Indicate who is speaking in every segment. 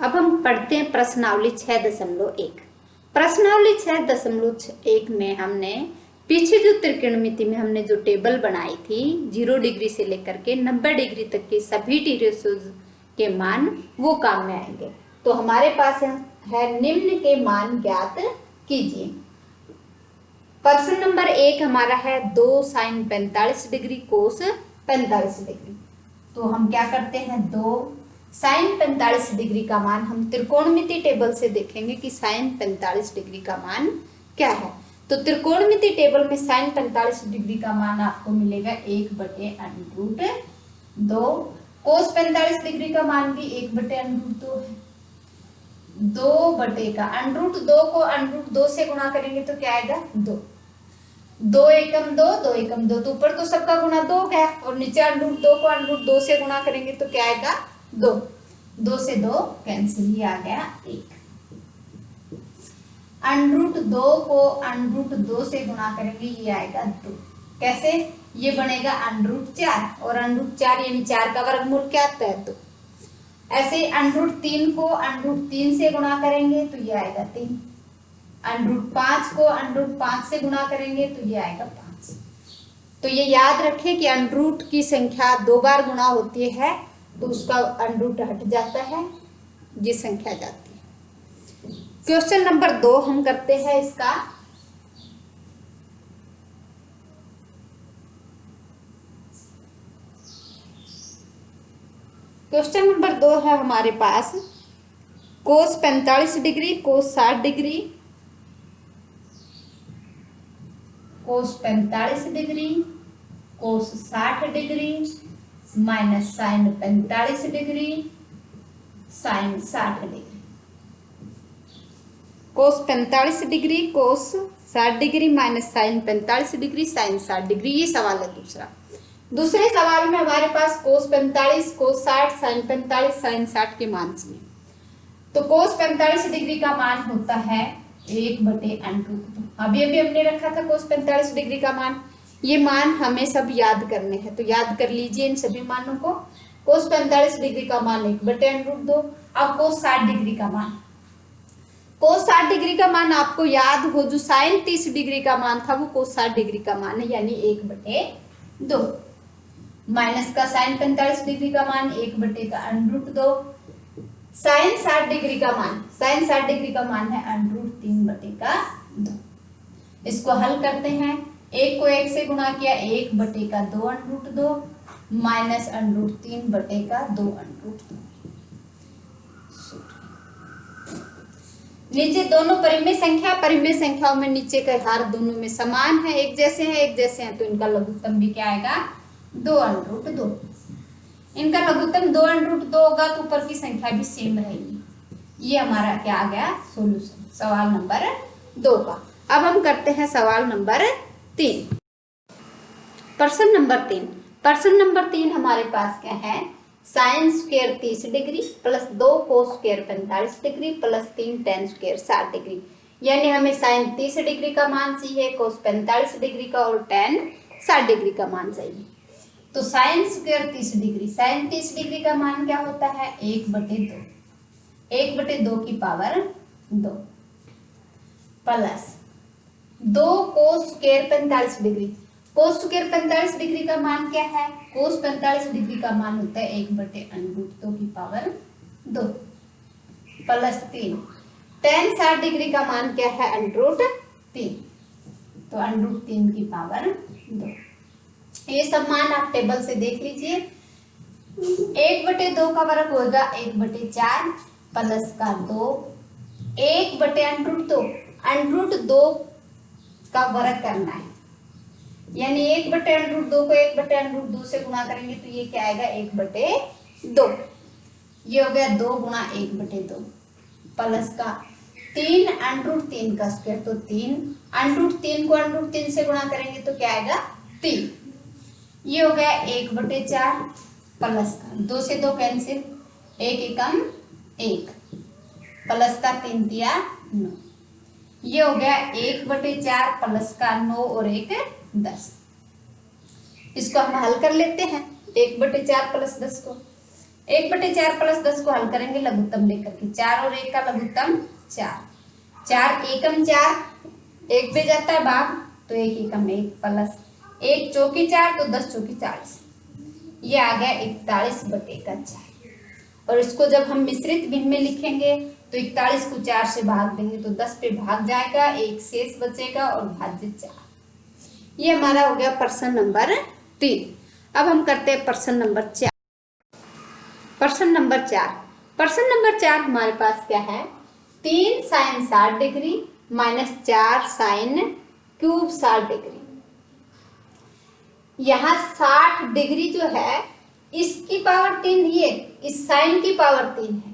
Speaker 1: अब हम पढ़ते हैं प्रश्नावली 6.1। प्रश्नावली 6.1 में हमने पीछे जो त्रिकोणमिति में हमने जो टेबल बनाई थी 0 डिग्री से लेकर के 90 डिग्री तक के सभी टी रेशियोज के मान वो काम में आएंगे। तो हमारे पास है निम्न के मान ज्ञात कीजिए। प्रश्न नंबर 1 हमारा है 2 sin 45 डिग्री कोस 45 डिग्री। तो हम क्या करते हैं, 2 sin 45 डिग्री का मान हम त्रिकोणमिति टेबल से देखेंगे कि sin 45 डिग्री का मान क्या है। तो त्रिकोणमिति टेबल में sin 45 डिग्री का मान आपको मिलेगा 1/√2। कोस 45 डिग्री का मान भी 1/√2 है। 2/√2 को √2 से गुणा करेंगे तो क्या आएगा, 2। 2 एकम 2, 2 एकम 2, तो ऊपर तो सबका गुणा 2 गया और नीचे √2 को √2 से गुणा करेंगे तो क्या आएगा, 2। 2 से 2 कैंसिल, ही आ गया 1। √2 को √2 से गुणा करेंगे, ये आएगा 2। कैसे, ये बनेगा √4 और √4 यानी 4 का वर्गमूल क्या आता है, 2। ऐसे √3 को √3 से गुणा करेंगे तो ये आएगा 3। √5 को √5 से गुणा करेंगे तो ये आएगा 5। तो ये याद रखें कि √ की संख्या 2 बार गुणा होती है तो उसका √ हट जाता है, ये संख्या जाती है। क्वेश्चन नंबर 2 हम करते हैं इसका। क्वेश्चन नंबर 2 है हमारे पास cos 45 degree, cos 60 degree, cos 45 degree, cos 60 degree minus sine 45 degree, sine 60 degree. Cos 45 degree, cos 60 degree minus sine 45 degree, sine 60 degree, ये सवाल है दूसरा। दूसरे सवाल में हमारे पास कोस 45, कोस 60, साइन 45, साइन 60 के मान चाहिए। तो कोस 45 डिग्री का मान होता है 1/√2। अभी हमने रखा था कोस 45 डिग्री का मान। ये मान हमें सब याद करने हैं, तो याद कर लीजिए इन सभी मानों को। कोस 45 डिग्री का मान 1/√2। अब कोस 60 डिग्री का मान, कोस 60 डिग्री का मान आपको याद हो, जो साइन 30 डिग्री का मान था वो कोस 60 डिग्री का मान है, यानी 1/2। माइनस का साइन 45 डिग्री का मान 1/√2। साइन 60 डिग्री का मान, साइन 60 डिग्री का मान है √3/2। इसको हल करते हैं। 1 को 1 से गुणा किया, 1/2√2 माइनस √3/2√2। नीचे दोनों परिमेय संख्या, परिमेय संख्याओं में नीचे का हार दोनों में समान है, एक जैसे हैं, तो इनका लघुत्तम भी क्या आएगा, 2√2। इनका लघुत्तम 2√2 होगा तो ऊपर की संख्या भी सेम रहेगी। ये हमारा क्या आ गया, सोल्यूशन सवाल नंबर 2 का। अब हम करते हैं सवाल नंबर 3। प्रश्न नंबर 3। प्रश्न नंबर 3 हमारे पास क्या है, sign square 30 degree plus 2 cos square 45 degree plus 3 ten square 60 degree. यानी हमें साइन 30 डिग्री का मान चाहिए, कोस 45 डिग्री का और टेन 60 डिग्री का मान चाहिए। तो sine square 30 degree, sine 30 degree का मान क्या होता है, 1/2। 1/2 की power 2 plus 2 cos square 45 degree. Cos square 45 degree का मान क्या है, कोस 45 डिग्री का मान होता है 1/√2 की पावर 2 प्लस 3 टेन 60 डिग्री का मान क्या है, √3। तो √3 की पावर 2। ये सब मान आप टेबल से देख लीजिए। 1/2 का वर्ग होगा 1/4 प्लस का 2 1/√2। √2 का वर्ग करना है, यानी 1/√2 को 1/√2 से गुणा करेंगे तो ये क्या आएगा, 1/2। ये हो गया 2 गुणा 1/2 प्लस का 3 √3 का स्क्वायर, तो 3 √3 को √3 से गुणा करेंगे तो क्या आएगा, 3। ये हो गया 1/4 प्लस का 2 से 2 कैंसिल, 1 एकम 1 प्लस का 3 दिया 9। ये हो गया 1/4 प्लस का 9 और 1 10। इसको हम हल कर लेते हैं 1/4 प्लस 10 को। 1/4 प्लस 10 को हल करेंगे लघुत्तम लेकर के, 4 और 1 का लघुत्तम 4, 4 एकम 4, 1 पे जाता है भाग तो 1 एकम 1 प्लस 1 चौकी 4 तो 10 चौकी 40, ये आ गया 41/4। और इसको जब हम मिश्रित भिन्न में लिखेंगे तो 41 को 4 से भाग देंगे तो 10 पे भाग जाएगा, 1 शेष बचेगा और भाज्य 4। ये हमारा हो गया प्रश्न नंबर 3। अब हम करते हैं प्रश्न नंबर 4। प्रश्न नंबर 4, प्रश्न नंबर 4 हमारे पास क्या है, 3 sin 60 degree minus 4 sin cube 60 degree. यहाँ 60 डिग्री जो है इसकी पावर 3, ये इस साइन की पावर 3 है,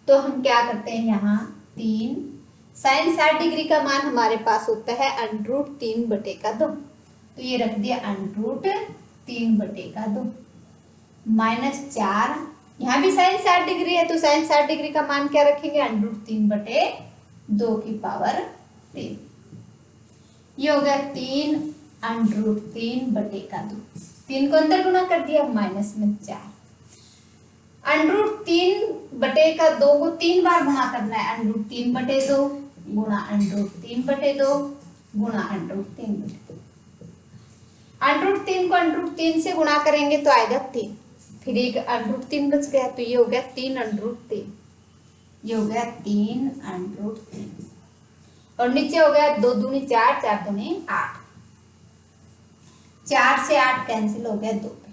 Speaker 1: तो हम क्या करते हैं यहाँ 3 sin 60 डिग्री का मान हमारे पास होता है √3/2, तो ये रख दिया √3/2 माइनस 4, यहाँ भी sin 60 डिग्री है तो sin 60 डिग्री का मान क्या रखेंगे √3/2 की पावर 3, ये हो गया 3 √3/2, 3 को अंदर गुना कर दिया माइनस में 4, √3/2 को 3 बार गुना करना है, √3/2 गुना √3/2 गुना √3/2, √3 को √3 से गुणा करेंगे तो आएगा 3, फिर एक √3 बच गया तो ये हो गया 3 √3, ये हो गया 3 √3 और नीचे हो गया 2 दूनी 4, 4 दूनी 8, 4 से 8 कैंसिल हो गया 2 पे,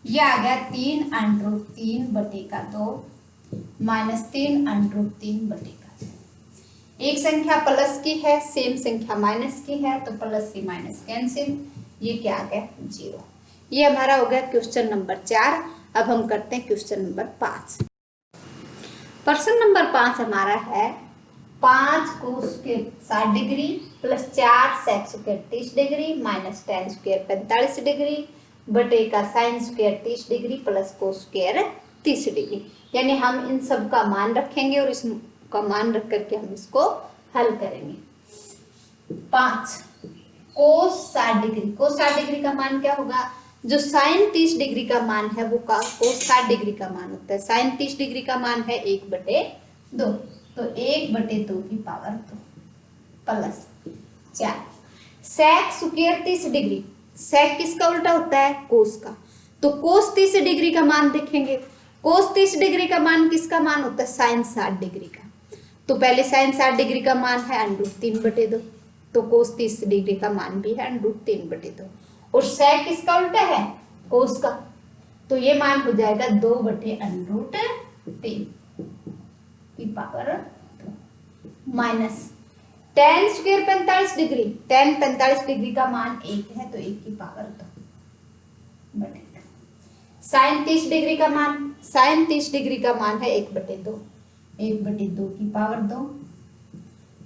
Speaker 1: ये आ गया 3 √3/2 माइनस 3 √3/2। एक संख्या प्लस की है, सेम संख्या माइनस की है तो प्लस से माइनस कैंसिल, ये क्या आ गया 0। ये हमारा हो गया क्वेश्चन नंबर 4। अब हम करते हैं क्वेश्चन नंबर 5। प्रश्न नंबर 5 हमारा है 5 cos square 60 degree plus 4 sec square 30 degree minus tan square 45 degree बटे का sin square 30 degree plus cos square 30 degree. यानी हम इन सब का मान रखेंगे और इसका मान रख करके हम इसको हल करेंगे। 5 cos 60 डिग्री, cos 60 डिग्री का मान क्या होगा, जो sin 30 डिग्री का मान है वो का cos 60 डिग्री का मान होता है। sin 30 डिग्री का मान है 1/2, तो 1/2 की power 2 plus 4 sec square 30 degree, sec किसका उल्टा होता है cos का, तो cos 30 डिग्री का मान देखेंगे, cos 30 डिग्री का मान किसका मान होता है sin 60 डिग्री का, तो पहले sin 60 डिग्री का मान है √3/2, तो cos 30 डिग्री का मान भी है √3/2 और sec किसका उल्टा है cos का, तो ये मान हो जाएगा 2/√3 की power minus tan square 45 degree, tan 45 degree का मान 1 है तो 1 की पावर 2 बटेगा sin 30 डिग्री का मान, sin 30 डिग्री का मान है 1/2, 1/2 की पावर 2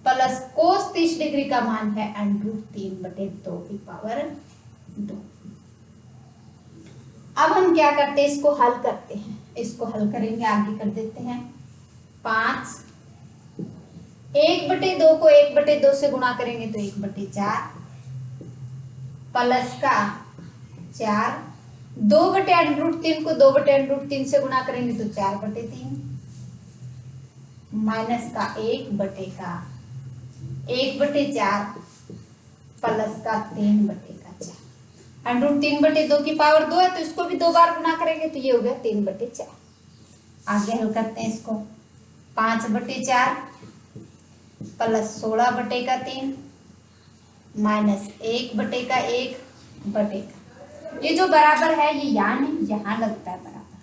Speaker 1: प्लस cos 30 डिग्री का मान है √3/2 की पावर 2। अब हम क्या करते हैं, इसको हल करते हैं, इसको हल करेंगे, आगे कर देते हैं 5 1/2 को 1/2 से गुणा करेंगे तो 1/4 प्लस का 4, 2/√3 को 2/√3 से गुणा करेंगे तो 4/3 माइनस का 1/4 प्लस का 3/4, √3/2 की पावर 2 है तो इसको भी 2 बार गुणा करेंगे तो ये हो गया 3/4। आगे हल करते हैं इसको, 5/4 प्लस 16/3 माइनस 1/1 बटेगा, ये जो बराबर है ये यहाँ नहीं यहाँ लगता है बराबर,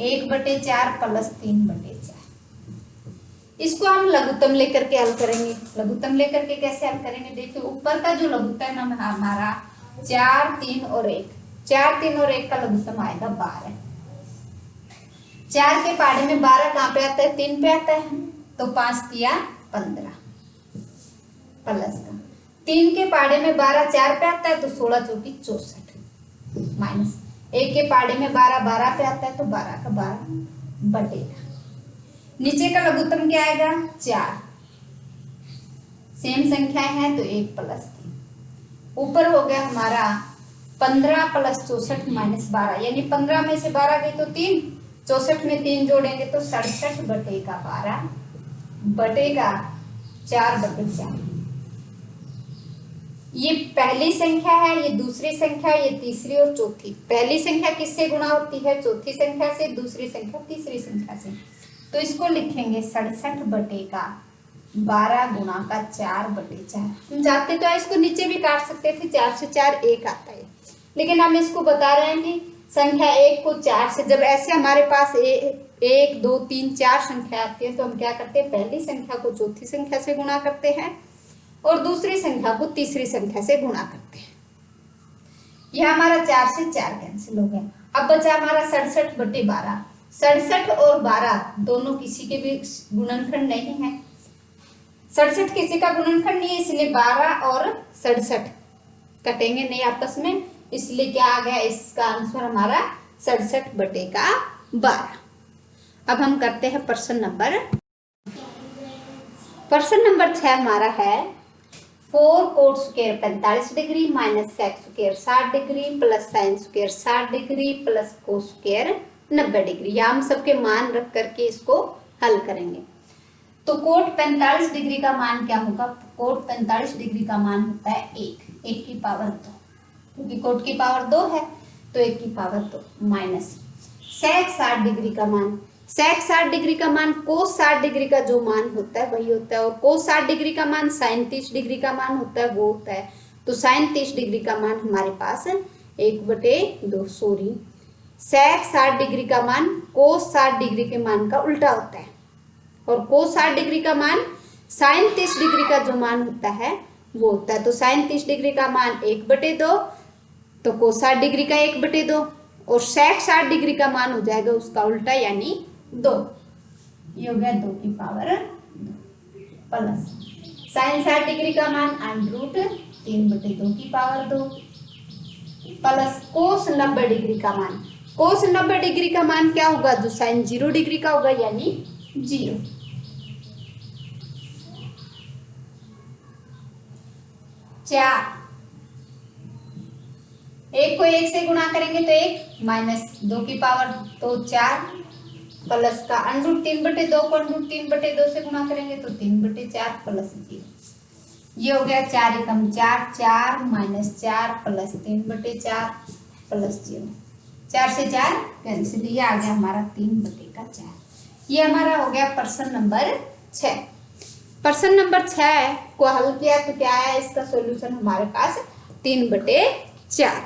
Speaker 1: 1/4 प्लस 3/4। इसको हम लघुत्तम लेकर के हल करेंगे। लघुत्तम लेकर के कैसे हल करेंगे, देखिए ऊपर का जो लघुत्तम है हमारा 4 3 और 1, 4 3 और 1 का लघुत्तम आएगा 12। 4 के पाड़े में 12 कहाँ पे आता है, 3 पे आता है, तो 5 तिया 15 प्लस का 3 के पाड़े में 12 4 पे आता है तो 16 चौकी 64 माइनस 1 के पाड़े में 12 12 पे आता है तो 12 का 12 बटेगा। नीचे का लघुत्तम क्या आएगा 4, सेम संख्याएं हैं तो 1 प्लस 3, ऊपर हो गया हमारा 15 प्लस 64 माइनस 12, यानी 15 में से 12 गई तो 3, 64 में 3 जोड़ेंगे तो 67 बटेगा 12 बटेगा 4/4। ये पहली संख्या है, ये दूसरी संख्या, ये तीसरी और चौथी। पहली संख्या किससे गुणा होती है? चौथी संख्या से, दूसरी संख्या तीसरी संख्या से। तो इसको लिखेंगे 67 बटेगा 12 गुणा का 4/4। हम चाहते तो इसको नीचे भी काट सकते थे, 4 से 4 1 आता है, लेकिन हम इसको बता रहे हैं कि संख्या 1 को 4 से, जब ऐसे हमारे पास 1 2 3 4 संख्या आती है तो हम क्या करते हैं? पहली संख्या को चौथी संख्या से गुणा करते हैं और दूसरी संख्या को तीसरी संख्या से गुणा करते हैं। यह हमारा 4 से 4 कैंसिल हो गया। अब बचा हमारा 67/12। 67 और 12 दोनों किसी के भी गुणनखंड नहीं है। 67 किसी का गुणनखंड नहीं है, इसलिए 12 और 67 कटेंगे नहीं आपस में, इसलिए क्या आ गया? इसका आंसर हमारा 67/12। अब हम करते हैं प्रश्न नंबर 6 हमारा है 4 cot square 45 degree minus sec square 60 degree plus sine square 60 degree plus cos square 90 degree. या हम सबके मान रख करके इसको हल करेंगे। तो कोट 45 डिग्री का मान क्या होगा? कोट 45 डिग्री का मान होता है 1 की पावर 2, क्योंकि कोट की पावर 2 है तो 1 की पावर 2 माइनस सेक 60 डिग्री का मान। सेक 60 डिग्री का मान कोस 60 डिग्री का जो मान होता है वही होता है, और कोस 60 डिग्री का मान साइन 30 डिग्री का मान होता है वो होता है। तो साइन 30 डिग्री का मान हमारे पास 1/2 सॉरी सेक 60 डिग्री का मान कोस 60 डिग्री के मान का उल्टा होता है, और कोस 60 डिग्री का मान साइन 30 डिग्री का जो मान होता है वो होता है। तो साइन 30 डिग्री का मान 1/2 तो कोस 60 डिग्री का 1/2 और सेक 60 डिग्री का मान हो जाएगा उसका उल्टा यानी 2। ये हो गया 2 की पावर 2 प्लस साइन 60 डिग्री का मान √3/2 की पावर 2 प्लस कोस 90 डिग्री का मान। कोस 90 डिग्री का मान क्या होगा? जो साइन 0 डिग्री का होगा यानी 0। 4 1 को 1 से गुणा करेंगे तो 1 माइनस 2 की पावर तो 4 प्लस का √3/2 को √3/2 से गुणा करेंगे तो 3/4 प्लस 0। ये हो गया 4 एकम 4 4 माइनस 4 प्लस 3/4 प्लस 0। 4 से 4 कैंसिल, ये आ गया हमारा 3/4। ये हमारा हो गया प्रश्न नंबर 6। प्रश्न नंबर 6 को हल किया तो क्या है? इसका सॉल्यूशन हमारे पास 3/4।